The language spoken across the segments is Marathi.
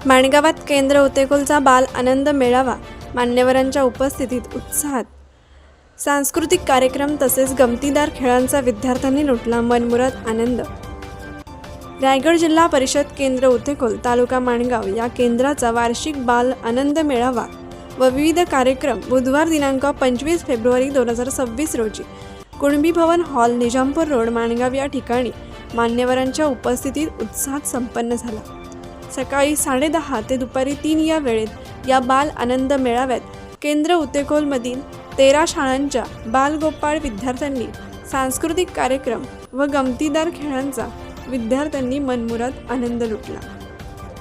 माणगावात केंद्र उतेकोलचा बाल आनंद मेळावा मान्यवरांच्या उपस्थितीत उत्साहात. सांस्कृतिक कार्यक्रम तसेच गमतीदार खेळांचा विद्यार्थ्यांनी लुटला मनमुराद आनंद. रायगड जिल्हा परिषद केंद्र उतेकोल तालुका माणगाव या केंद्राचा वार्षिक बाल आनंद मेळावा व विविध कार्यक्रम बुधवार दिनांक 25 फेब्रुवारी 2026 रोजी कुणबी भवन हॉल निजामपूर रोड माणगाव या ठिकाणी मान्यवरांच्या उपस्थितीत उत्साहात संपन्न झाला. सकाळी 10:30 ते दुपारी 3 या वेळेत या बाल आनंद मेळाव्यात केंद्र उतेकोलमधील 13 शाळांच्या बालगोपाळ विद्यार्थ्यांनी सांस्कृतिक कार्यक्रम व गमतीदार खेळांचा विद्यार्थ्यांनी मनमुराद आनंद लुटला.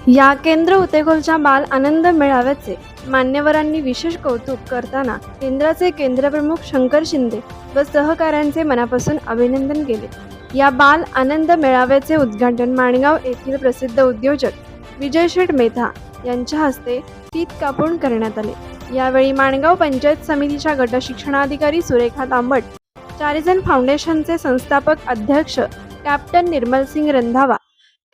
या केंद्र उतेकोलच्या बाल आनंद मेळाव्याचे मान्यवरांनी विशेष कौतुक करताना केंद्राचे केंद्रप्रमुख शंकर शिंदे व सहकाऱ्यांचे मनापासून अभिनंदन केले. या बाल आनंद मेळाव्याचे उद्घाटन माणगाव येथील प्रसिद्ध उद्योजक विजय शेठ मेधा यांच्या हस्ते फीत कापून करण्यात आले. यावेळी माणगाव पंचायत समितीच्या गट शिक्षणाधिकारी सुरेखा तांबट, चारिजन फाउंडेशनचे संस्थापक अध्यक्ष कॅप्टन निर्मलसिंग रंधावा,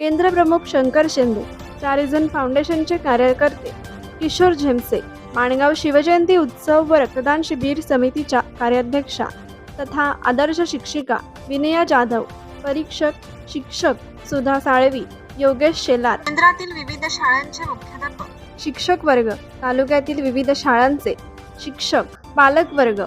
केंद्रप्रमुख शंकर शिंदे, चारिजन फाउंडेशनचे कार्यकर्ते किशोर झेमसे, माणगाव शिवजयंती उत्सव व रक्तदान शिबिर समितीच्या कार्याध्यक्षा तथा आदर्श शिक्षिका विनया जाधव, परीक्षक शिक्षक सुधा साळवी, योगेश शेलार, केंद्रातील विविध शाळांचे मुख्याध्यापक, शिक्षक वर्ग, तालुक्यातील विविध शाळांचे शिक्षक, पालक वर्ग,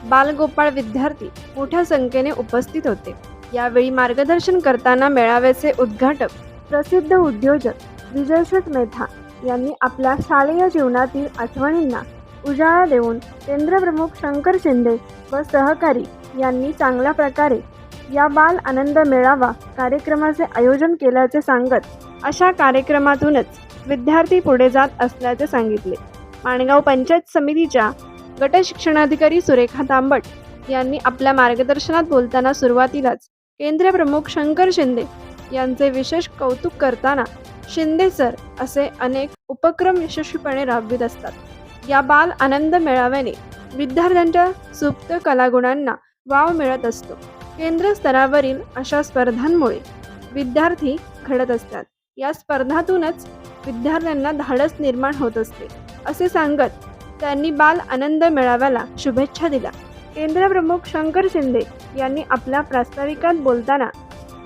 बालगोपाळ विद्यार्थी मोठ्या संख्येने उपस्थित होते. यावेळी मार्गदर्शन करताना मेळाव्याचे उद्घाटक प्रसिद्ध उद्योजक विजय शेठ मेधा यांनी आपल्या शालेय जीवनातील आठवणींना उजाळा देऊन केंद्रप्रमुख शंकर शिंदे व सहकारी यांनी चांगल्या प्रकारे या बाल आनंद मेळावा कार्यक्रमाचे आयोजन केल्याचे सांगत अशा कार्यक्रमातूनच विद्यार्थी पुढे जात असल्याचे सांगितले. माणगाव पंचायत समितीच्या गट शिक्षणाधिकारी सुरेखा तांबट यांनी आपल्या मार्गदर्शनात बोलताना सुरुवातीलाच केंद्रप्रमुख शंकर शिंदे यांचे विशेष कौतुक करताना शिंदे सर असे अनेक उपक्रम यशस्वीपणे राबवित असतात. या बाल आनंद मेळाव्याने विद्यार्थ्यांच्या सुप्त कलागुणांना वाव मिळत असतो. केंद्र स्तरावरील अशा स्पर्धांमुळे विद्यार्थी घडत असतात. या स्पर्धातूनच विद्यार्थ्यांना धाडस निर्माण होत असते असे सांगत त्यांनी बाल आनंद मेळाव्याला शुभेच्छा दिल्या. केंद्रप्रमुख शंकर शिंदे यांनी आपल्या प्रास्ताविकात बोलताना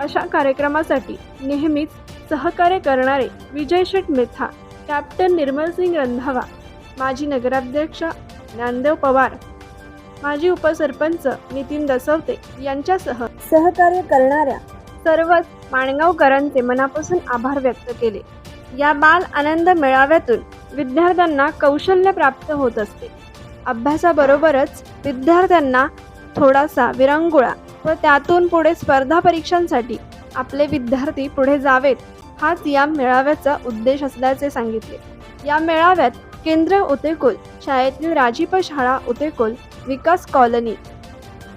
अशा कार्यक्रमासाठी नेहमीच सहकार्य करणारे विजय शेठ मेधा, कॅप्टन निर्मलसिंग रंधावा, माजी नगराध्यक्ष ज्ञानदेव पवार, माजी उपसरपंच नितीन दसवते यांच्यासह सहकार्य करणाऱ्या सर्वच माणगावकरांचे मनापासून आभार व्यक्त केले. या बाल आनंद मेळाव्यातून विद्यार्थ्यांना कौशल्य प्राप्त होत असते. अभ्यासाबरोबरच विद्यार्थ्यांना थोडासा विरंगुळा व त्यातून पुढे स्पर्धा परीक्षांसाठी आपले विद्यार्थी पुढे जावेत हाच या मेळाव्याचा उद्देश असल्याचे सांगितले. या मेळाव्यात केंद्र उतेकोल शाळेतील राजीप शाळा उतेकोल, विकास कॉलनी,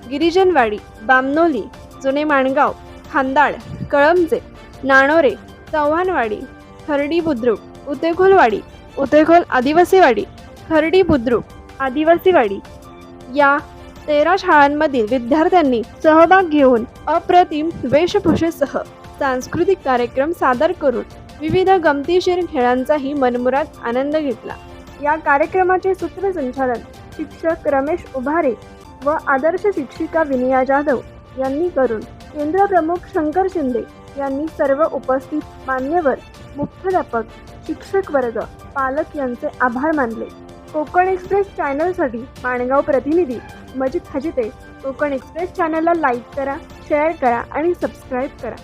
गिरिजनवाडी, बामनोली, जुने माणगाव, खांदाड, कळमजे, नाणोरे, चव्हाणवाडी, खर्डी बुद्रुक, उतेकोलवाडी, उतेकोल आदिवासीवाडी, खर्डी बुद्रुक, आदिवासीवाडी या 13 शाळांमधील विद्यार्थ्यांनी सहभाग घेऊन अप्रतिम वेशभूषेसह सांस्कृतिक कार्यक्रम सादर करून विविध गमतीशीर खेळांचाही मनमुराद आनंद घेतला. या कार्यक्रमाचे सूत्रसंचालन शिक्षक रमेश उभारे व आदर्श शिक्षिका विनया जाधव यांनी करून केंद्रप्रमुख शंकर शिंदे यांनी सर्व उपस्थित मान्यवर, मुख्याध्यापक, शिक्षक वर्ग, पालक यांचे आभार मानले. कोकण एक्सप्रेस चॅनलसाठी माणगाव प्रतिनिधी मजिद हजिते. कोकण एक्सप्रेस चॅनलला लाईक करा, शेअर करा आणि सबस्क्राईब करा.